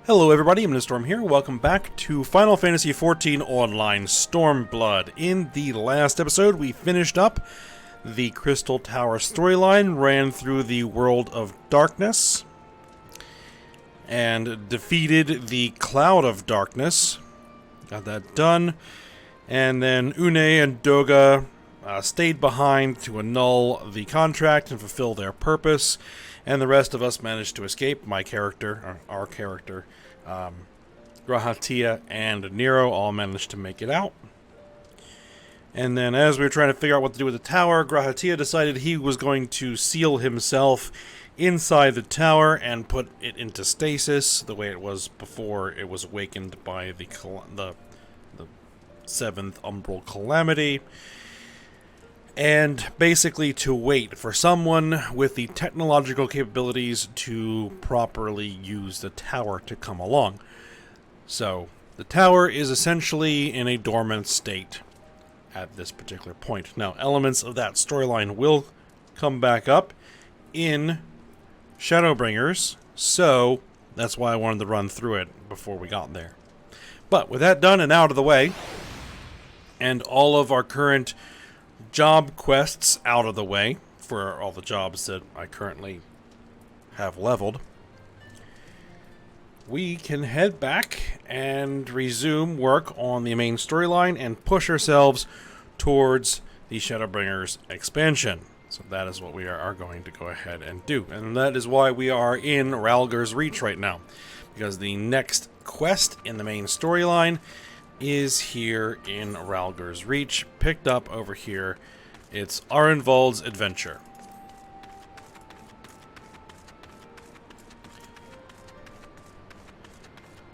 Hello everybody, I'm Storm here. Welcome back to Final Fantasy XIV Online Stormblood. In the last episode, we finished up the Crystal Tower storyline, ran through the World of Darkness, and defeated the Cloud of Darkness. Got that done. And then Une and Doga stayed behind to annul the contract and fulfill their purpose. And the rest of us managed to escape. My character, or our character, Grahatia and Nero all managed to make it out. And then as we were trying to figure out what to do with the tower, Grahatia decided he was going to seal himself inside the tower and put it into stasis, the way it was before it was awakened by the 7th Umbral Calamity. And basically to wait for someone with the technological capabilities to properly use the tower to come along. So, the tower is essentially in a dormant state at this particular point. Now, elements of that storyline will come back up in Shadowbringers, so that's why I wanted to run through it before we got there. But with that done and out of the way, and all of our current job quests out of the way for all the jobs that I currently have leveled, we can head back and resume work on the main storyline and push ourselves towards the Shadowbringers expansion. So that is what we are going to go ahead and do. And that is why we are in Rhalgr's Reach right now. Because the next quest in the main storyline is here in Rhalgr's Reach, picked up over here. It's Arenvald's Adventure.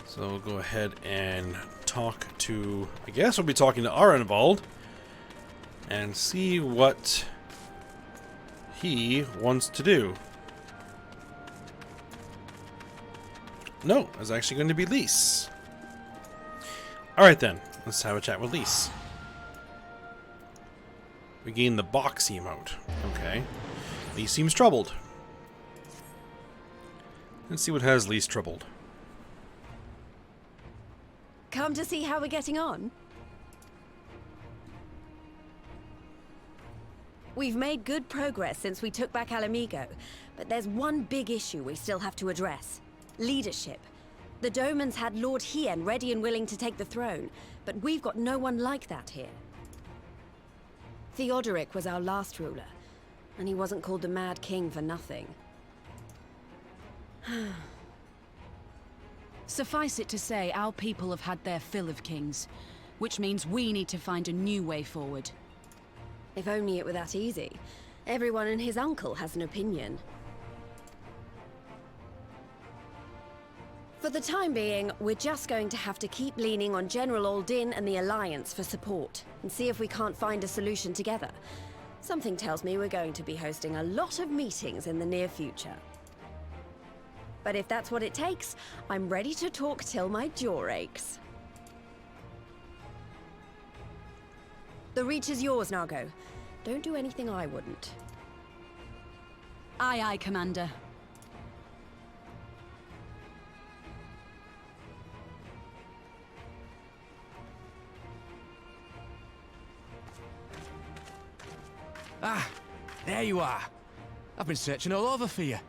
So we'll go ahead and talk to, I guess we'll be talking to Arenvald and see what he wants to do. No, it's actually going to be Lise. Alright then, let's have a chat with Lise. We gain the box emote. Okay. Lise seems troubled. Let's see what has Lise troubled. Come to see how we're getting on? We've made good progress since we took back Alamigo, but there's one big issue we still have to address. Leadership. The Domans had Lord Hien ready and willing to take the throne, but we've got no one like that here. Theodoric was our last ruler, and he wasn't called the Mad King for nothing. Suffice it to say, our people have had their fill of kings, which means we need to find a new way forward. If only it were that easy. Everyone and his uncle has an opinion. For the time being, we're just going to have to keep leaning on General Aldin and the Alliance for support, and see if we can't find a solution together. Something tells me we're going to be hosting a lot of meetings in the near future. But if that's what it takes, I'm ready to talk till my jaw aches. The Reach is yours, Nago. Don't do anything I wouldn't. Aye, aye, Commander. Ah, there you are. I've been searching all over for you.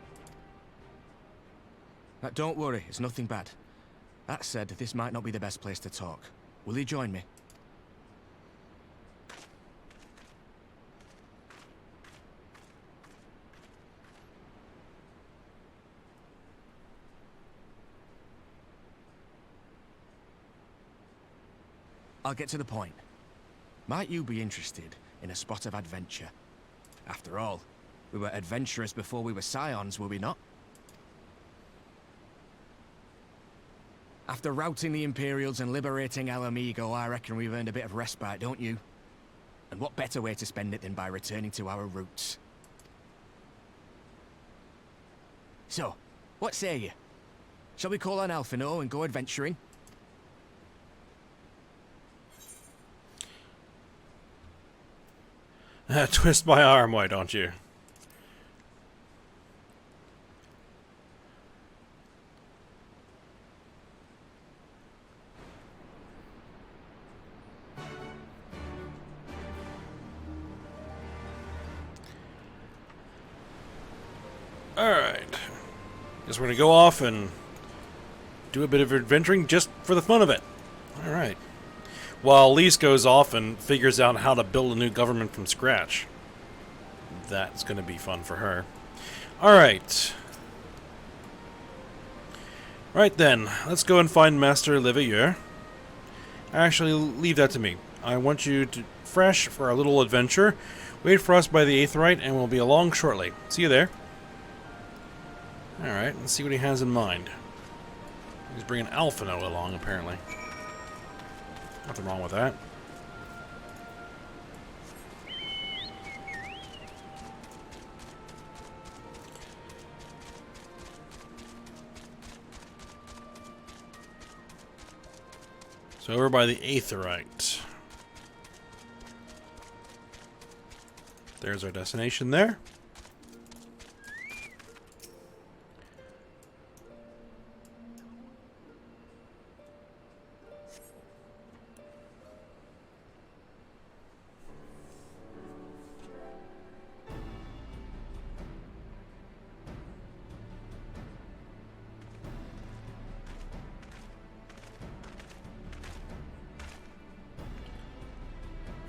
Now, don't worry, it's nothing bad. That said, this might not be the best place to talk. Will you join me? I'll get to the point. Might you be interested in a spot of adventure? After all, we were adventurers before we were scions, were we not? After routing the Imperials and liberating Alamigo, I reckon we've earned a bit of respite, don't you? And what better way to spend it than by returning to our roots? So, what say you? Shall we call on Alphino and go adventuring? Twist my arm, why don't you? Alright. Guess we're gonna go off and do a bit of adventuring just for the fun of it. Alright. While Lise goes off and figures out how to build a new government from scratch. That's gonna be fun for her. Alright. Right then, let's go and find Master Leveilleur. Actually, leave that to me. I want you to fresh for our little adventure. Wait for us by the Aetheryte and we'll be along shortly. See you there. Alright, let's see what he has in mind. He's bringing Alphino along, apparently. Nothing wrong with that. So over by the Aetheryte. There's our destination there.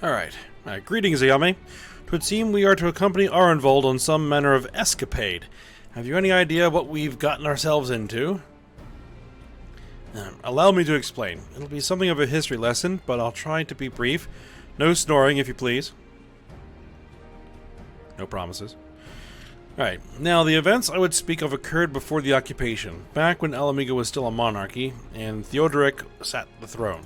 Alright. Greetings, Ayame. 'Twould seem we are to accompany Arenvold on some manner of escapade. Have you any idea what we've gotten ourselves into? Allow me to explain. It'll be something of a history lesson, but I'll try to be brief. No snoring, if you please. No promises. Alright, now the events I would speak of occurred before the occupation, back when Alamigo was still a monarchy, and Theodoric sat the throne.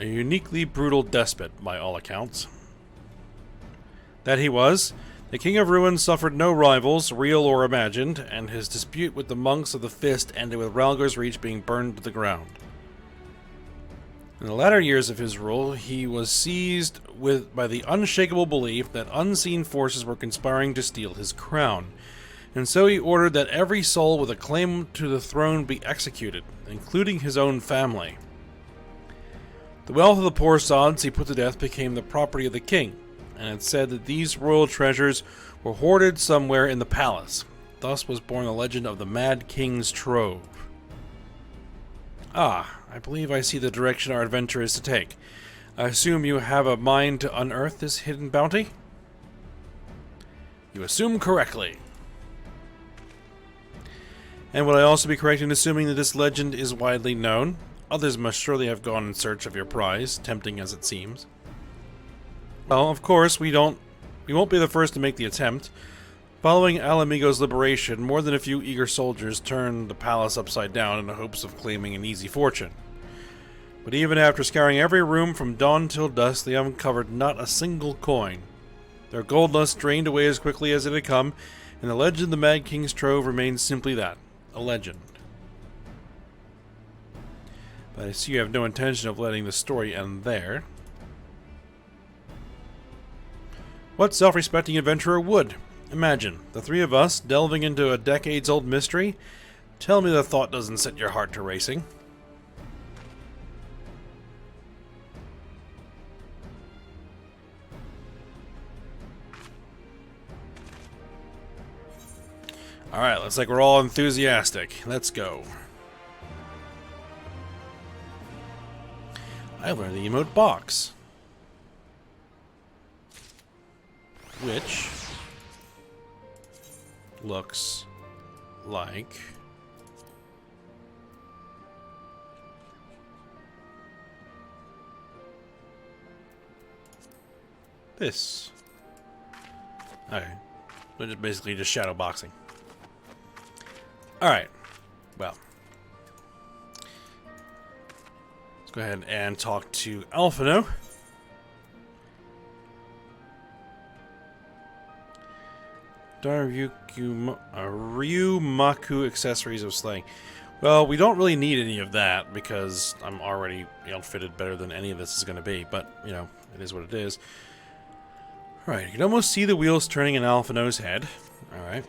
A uniquely brutal despot, by all accounts. That he was, the King of Ruin suffered no rivals, real or imagined, and his dispute with the monks of the Fist ended with Ralgar's Reach being burned to the ground. In the latter years of his rule, he was seized by the unshakable belief that unseen forces were conspiring to steal his crown, and so he ordered that every soul with a claim to the throne be executed, including his own family. The wealth of the poor sods he put to death became the property of the king, and it's said that these royal treasures were hoarded somewhere in the palace. Thus was born the legend of the Mad King's Trove. Ah, I believe I see the direction our adventure is to take. I assume you have a mind to unearth this hidden bounty? You assume correctly. And would I also be correct in assuming that this legend is widely known? Others must surely have gone in search of your prize, tempting as it seems. Well, of course, we won't be the first to make the attempt. Following Alamigo's liberation, more than a few eager soldiers turned the palace upside down in the hopes of claiming an easy fortune. But even after scouring every room from dawn till dusk, they uncovered not a single coin. Their gold lust drained away as quickly as it had come, and the legend of the Mad King's Trove remains simply that, a legend. But I see you have no intention of letting the story end there. What self-respecting adventurer would? Imagine, the three of us, delving into a decades-old mystery? Tell me the thought doesn't set your heart to racing. Alright, looks like we're all enthusiastic. Let's go. I learned the emote box. Which looks like this. Okay. So just basically just shadow boxing. Alright. Well. Let's go ahead and talk to Alphino. Ryumaku accessories of slaying. Well, we don't really need any of that because I'm already outfitted better than any of this is going to be, but, you know, it is what it is. Alright, you can almost see the wheels turning in Alphino's head. Alright.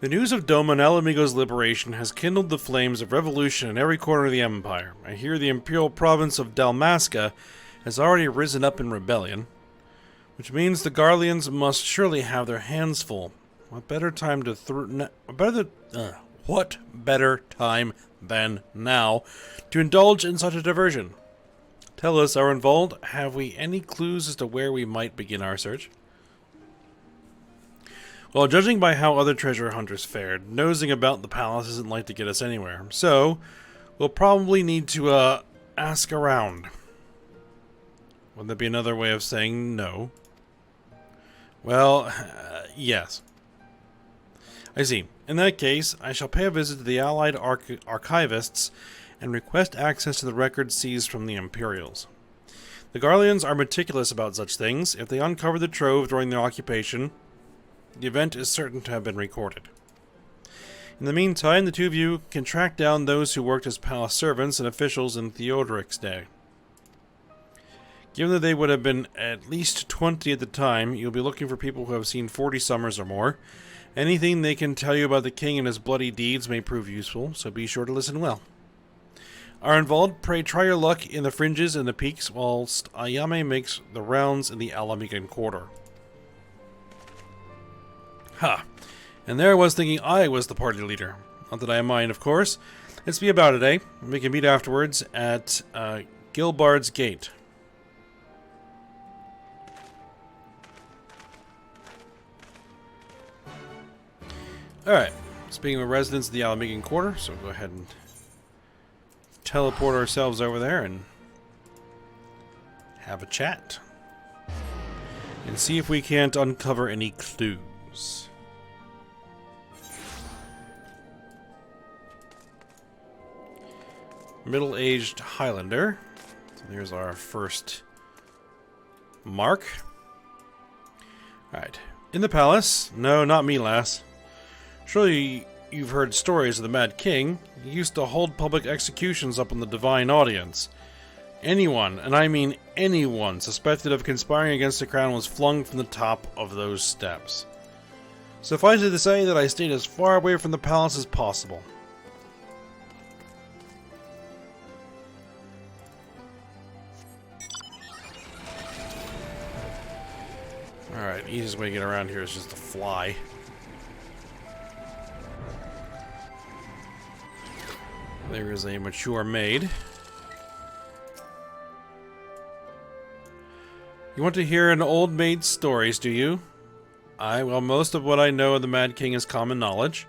The news of Doma and Alamigo's liberation has kindled the flames of revolution in every corner of the Empire. I hear the imperial province of Dalmasca has already risen up in rebellion. Which means the Garleans must surely have their hands full. What better time than now to indulge in such a diversion? Tell us, our involved, have we any clues as to where we might begin our search? Well, judging by how other treasure hunters fared, nosing about the palace isn't like to get us anywhere. So, we'll probably need to, ask around. Would that be another way of saying no? Well, yes. I see. In that case, I shall pay a visit to the Allied archivists and request access to the records seized from the Imperials. The Garleans are meticulous about such things. If they uncover the trove during their occupation, the event is certain to have been recorded. In the meantime, the two of you can track down those who worked as palace servants and officials in Theodoric's day. Given that they would have been at least 20 at the time, you'll be looking for people who have seen 40 summers or more. Anything they can tell you about the king and his bloody deeds may prove useful, so be sure to listen well. Our involved, pray try your luck in the fringes and the peaks, whilst Ayame makes the rounds in the Alamigan quarter. Ha! And there I was thinking I was the party leader. Not that I mind, of course. Let's be about it, eh? We can meet afterwards at Gilbard's Gate. Alright, speaking of residents of the Alamigan Quarter, so we'll go ahead and teleport ourselves over there and have a chat. And see if we can't uncover any clues. Middle-aged Highlander. So there's our first mark. Alright, in the palace. No, not me, lass. Surely you've heard stories of the Mad King. He used to hold public executions up in the divine audience. Anyone, and I mean anyone, suspected of conspiring against the crown was flung from the top of those steps. Suffice it to say that I stayed as far away from the palace as possible. Alright, easiest way to get around here is just to fly. There is a mature maid. You want to hear an old maid's stories, do you? Aye, well, most of what I know of the Mad King is common knowledge.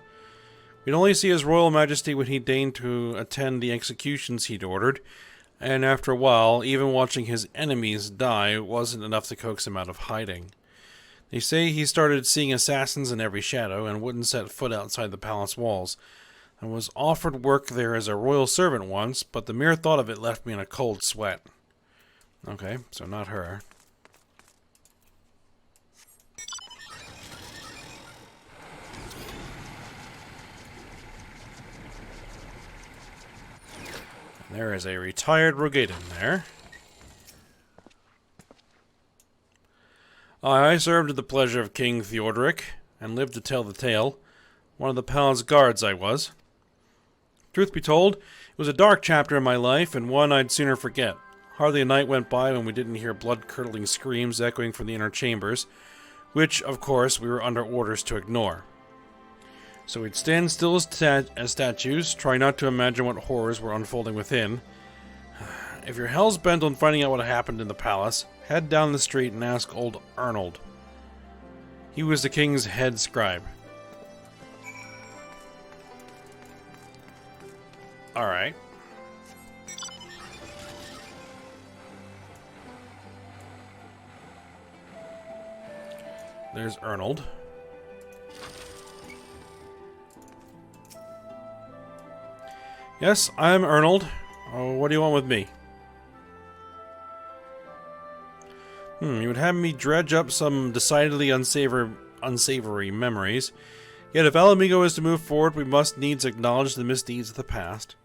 We'd only see his royal majesty when he deigned to attend the executions he'd ordered, and after a while, even watching his enemies die wasn't enough to coax him out of hiding. They say he started seeing assassins in every shadow and wouldn't set foot outside the palace walls. I was offered work there as a royal servant once, but the mere thought of it left me in a cold sweat. Okay, so not her. And there is a retired Rogadan there. I served at the pleasure of King Theodoric, and lived to tell the tale. One of the palace guards I was. Truth be told, it was a dark chapter in my life, and one I'd sooner forget. Hardly a night went by when we didn't hear blood-curdling screams echoing from the inner chambers, which, of course, we were under orders to ignore. So we'd stand still as statues, try not to imagine what horrors were unfolding within. If you're hell's bent on finding out what happened in the palace, head down the street and ask old Arnold. He was the king's head scribe. Alright. There's Arnold. Yes, I'm Arnold. Oh, what do you want with me? You would have me dredge up some decidedly unsavory memories. Yet if Alamigo is to move forward, we must needs acknowledge the misdeeds of the past.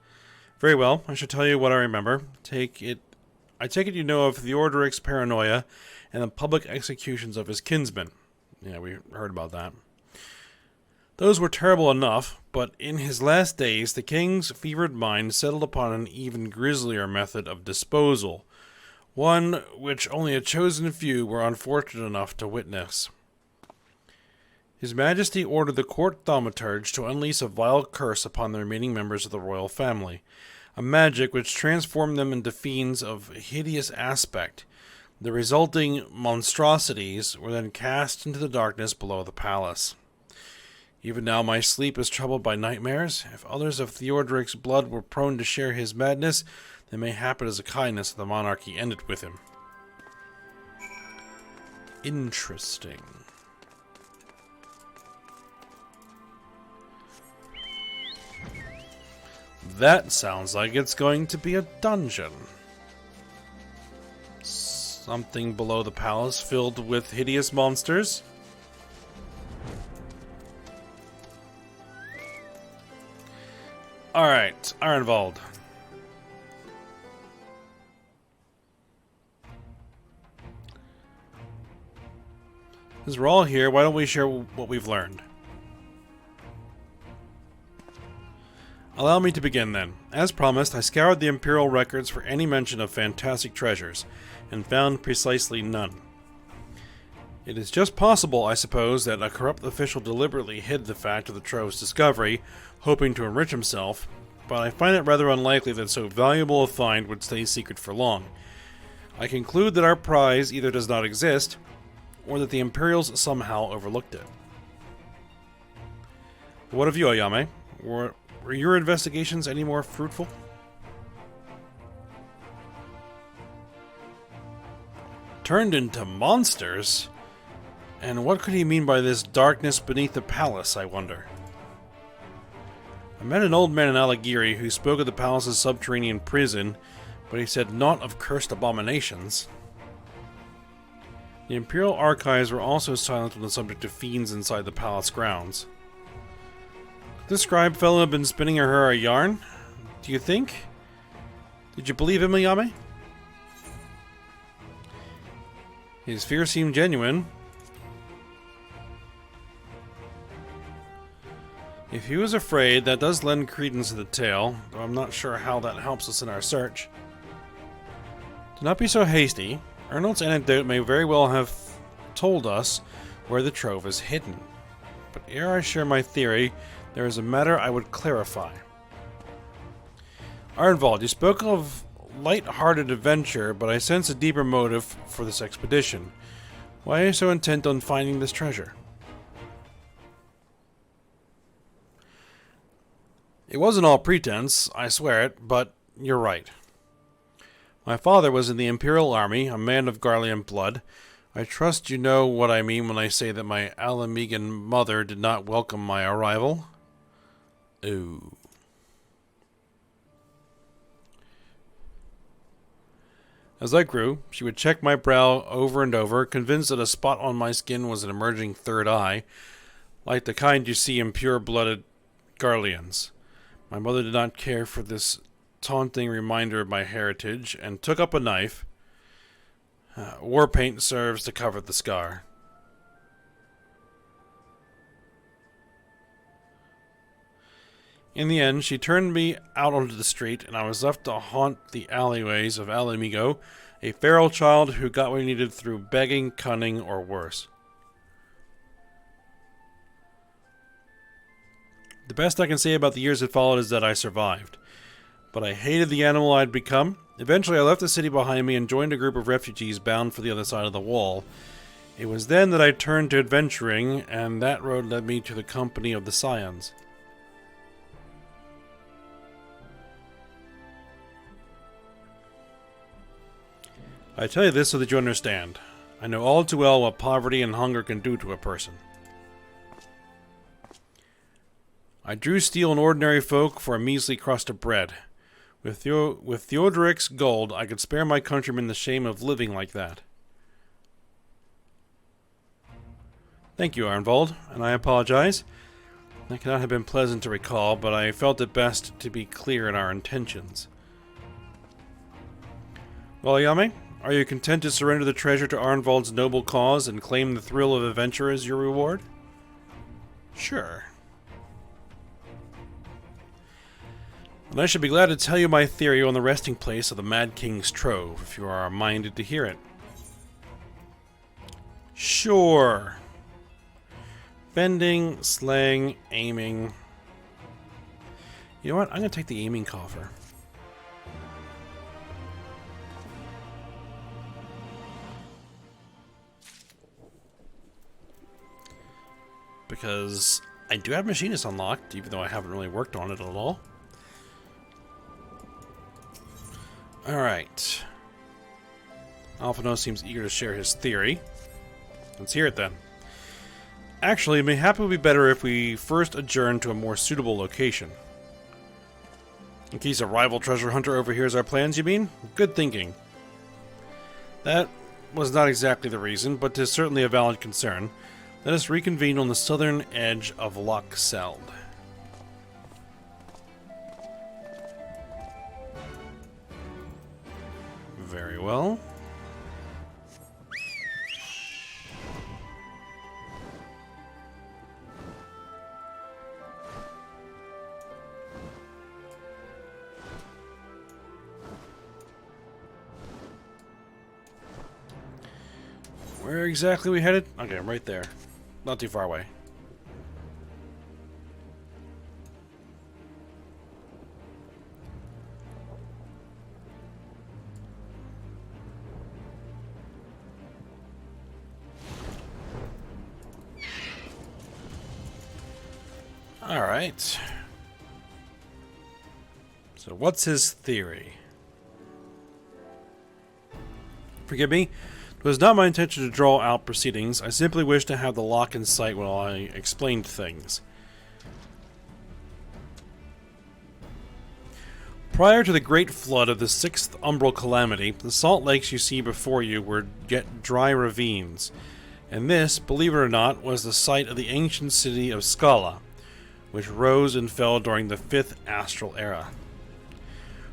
Very well, I shall tell you what I remember. I take it you know of Theodoric's paranoia and the public executions of his kinsmen. Yeah, we heard about that. Those were terrible enough, but in his last days, the king's fevered mind settled upon an even grislier method of disposal. one which only a chosen few were unfortunate enough to witness. His Majesty ordered the court thaumaturge to unleash a vile curse upon the remaining members of the royal family, a magic which transformed them into fiends of hideous aspect. The resulting monstrosities were then cast into the darkness below the palace. Even now my sleep is troubled by nightmares. If others of Theodoric's blood were prone to share his madness, then mayhap it is a kindness that the monarchy ended with him. Interesting. That sounds like it's going to be a dungeon. Something below the palace filled with hideous monsters. Alright, Ironvald. Since we're all here, why don't we share what we've learned? Allow me to begin then. As promised, I scoured the Imperial records for any mention of fantastic treasures, and found precisely none. It is just possible, I suppose, that a corrupt official deliberately hid the fact of the trove's discovery, hoping to enrich himself, but I find it rather unlikely that so valuable a find would stay secret for long. I conclude that our prize either does not exist, or that the Imperials somehow overlooked it. What of you, Ayame? Were your investigations any more fruitful? Turned into monsters? And what could he mean by this darkness beneath the palace, I wonder? I met an old man in Aligiri who spoke of the palace's subterranean prison, but he said naught of cursed abominations. The Imperial archives were also silent on the subject of fiends inside the palace grounds. Could this scribe fellow have been spinning her a yarn? Do you think? Did you believe him, Ayame? His fear seemed genuine. If he was afraid, that does lend credence to the tale, though I'm not sure how that helps us in our search. Do not be so hasty. Ernald's anecdote may very well have told us where the trove is hidden. But ere I share my theory, there is a matter I would clarify. Arnvald, you spoke of light-hearted adventure, but I sense a deeper motive for this expedition. Why are you so intent on finding this treasure? It wasn't all pretense, I swear it, but you're right. My father was in the Imperial Army, a man of Garlean blood. I trust you know what I mean when I say that my Alamegan mother did not welcome my arrival. Ooh. As I grew, she would check my brow over and over, convinced that a spot on my skin was an emerging third eye, like the kind you see in pure-blooded Garleans. My mother did not care for this taunting reminder of my heritage, and took up a knife. War paint serves to cover the scar. In the end, she turned me out onto the street, and I was left to haunt the alleyways of Alamigo, a feral child who got what he needed through begging, cunning, or worse. The best I can say about the years that followed is that I survived. But I hated the animal I'd become. Eventually, I left the city behind me and joined a group of refugees bound for the other side of the wall. It was then that I turned to adventuring, and that road led me to the company of the Scions. I tell you this so that you understand. I know all too well what poverty and hunger can do to a person. I drew steel and ordinary folk for a measly crust of bread. With Theodoric's gold, I could spare my countrymen the shame of living like that. Thank you, Arnvald, and I apologize. That cannot have been pleasant to recall, but I felt it best to be clear in our intentions. Well, Ayame, are you content to surrender the treasure to Arnvald's noble cause and claim the thrill of adventure as your reward? Sure. And I should be glad to tell you my theory on the resting place of the Mad King's Trove, if you are minded to hear it. Sure. Bending, slaying, aiming. You know what? I'm going to take the aiming coffer. Because I do have Machinist unlocked, even though I haven't really worked on it at all. Alright. Alphino seems eager to share his theory. Let's hear it then. Actually, it may happen to be better if we first adjourn to a more suitable location. In case a rival treasure hunter overhears our plans, you mean? Good thinking. That was not exactly the reason, but 'tis certainly a valid concern. Let us reconvene on the southern edge of Loch Seld. Very well. Where exactly are we headed? Okay, right there. Not too far away. Alright. So what's his theory? Forgive me. It was not my intention to draw out proceedings. I simply wished to have the lock in sight while I explained things. Prior to the great flood of the 6th Umbral Calamity, the salt lakes you see before you were yet dry ravines. And this, believe it or not, was the site of the ancient city of Scala, which rose and fell during the 5th Astral Era.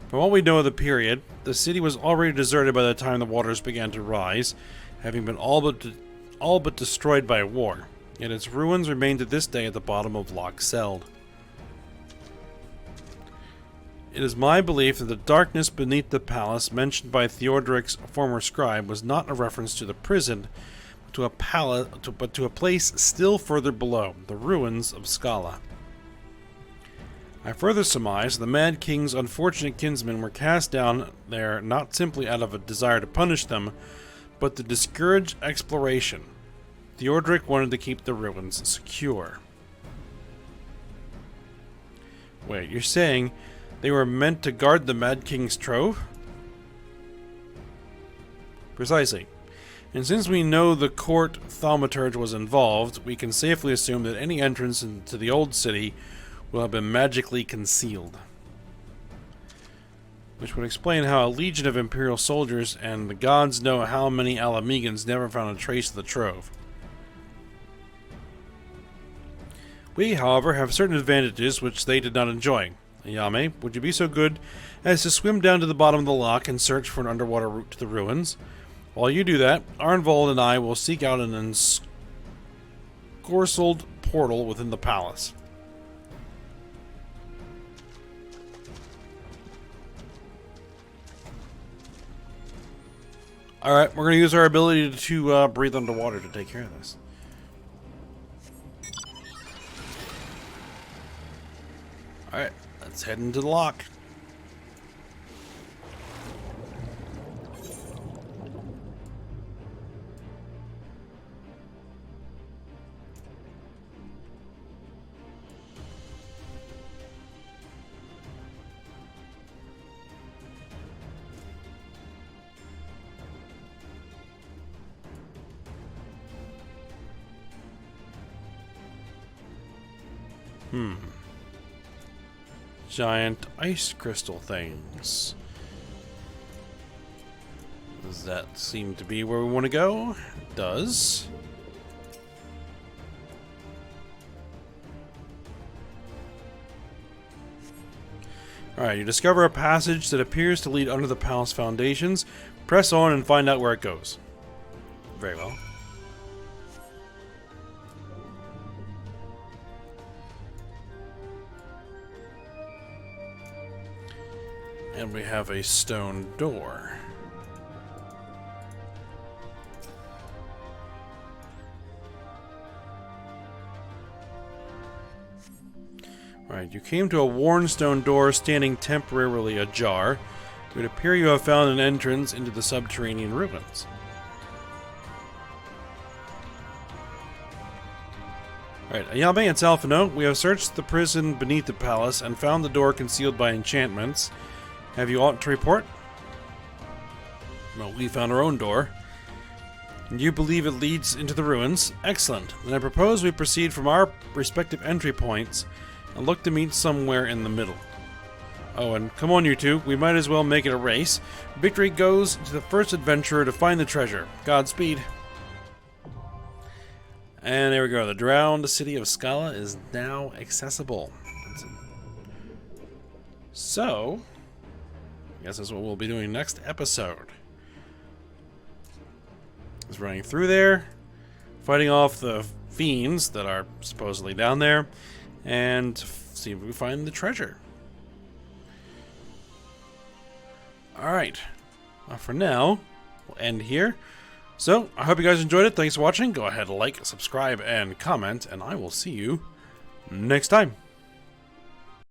From what we know of the period, the city was already deserted by the time the waters began to rise, having been all but destroyed by war, yet its ruins remain to this day at the bottom of Loch Seld. It is my belief that the darkness beneath the palace mentioned by Theodoric's former scribe was not a reference to the prison, but to a place still further below, the ruins of Scala. I further surmise the Mad King's unfortunate kinsmen were cast down there not simply out of a desire to punish them, but to discourage exploration. Theodoric wanted to keep the ruins secure. Wait, you're saying they were meant to guard the Mad King's trove? Precisely. And since we know the court thaumaturge was involved, we can safely assume that any entrance into the old city will have been magically concealed. Which would explain how a legion of Imperial soldiers and the gods know how many Alamegans never found a trace of the trove. We, however, have certain advantages which they did not enjoy. Ayame, would you be so good as to swim down to the bottom of the loch and search for an underwater route to the ruins? While you do that, Arnvold and I will seek out an ensorcelled portal within the palace. Alright, we're going to use our ability to breathe underwater to take care of this. Alright, let's head into the lock. Giant ice crystal things. Does that seem to be where we want to go? It does. Alright, you discover a passage that appears to lead under the palace foundations. Press on and find out where it goes. Very well. And we have a stone door. Right, you came to a worn stone door standing temporarily ajar. It would appear you have found an entrance into the subterranean ruins. Alright, Ayame and Salfino, we have searched the prison beneath the palace and found the door concealed by enchantments. Have you aught to report? Well, we found our own door. And you believe it leads into the ruins? Excellent. Then I propose we proceed from our respective entry points and look to meet somewhere in the middle. Oh, and come on you two, we might as well make it a race. Victory goes to the first adventurer to find the treasure. Godspeed. And there we go, the drowned city of Scala is now accessible. So, I guess that's what we'll be doing next episode. Is running through there, fighting off the fiends that are supposedly down there, and see if we find the treasure. Alright, well, for now, we'll end here. So, I hope you guys enjoyed it. Thanks for watching. Go ahead, like, subscribe, and comment, and I will see you next time.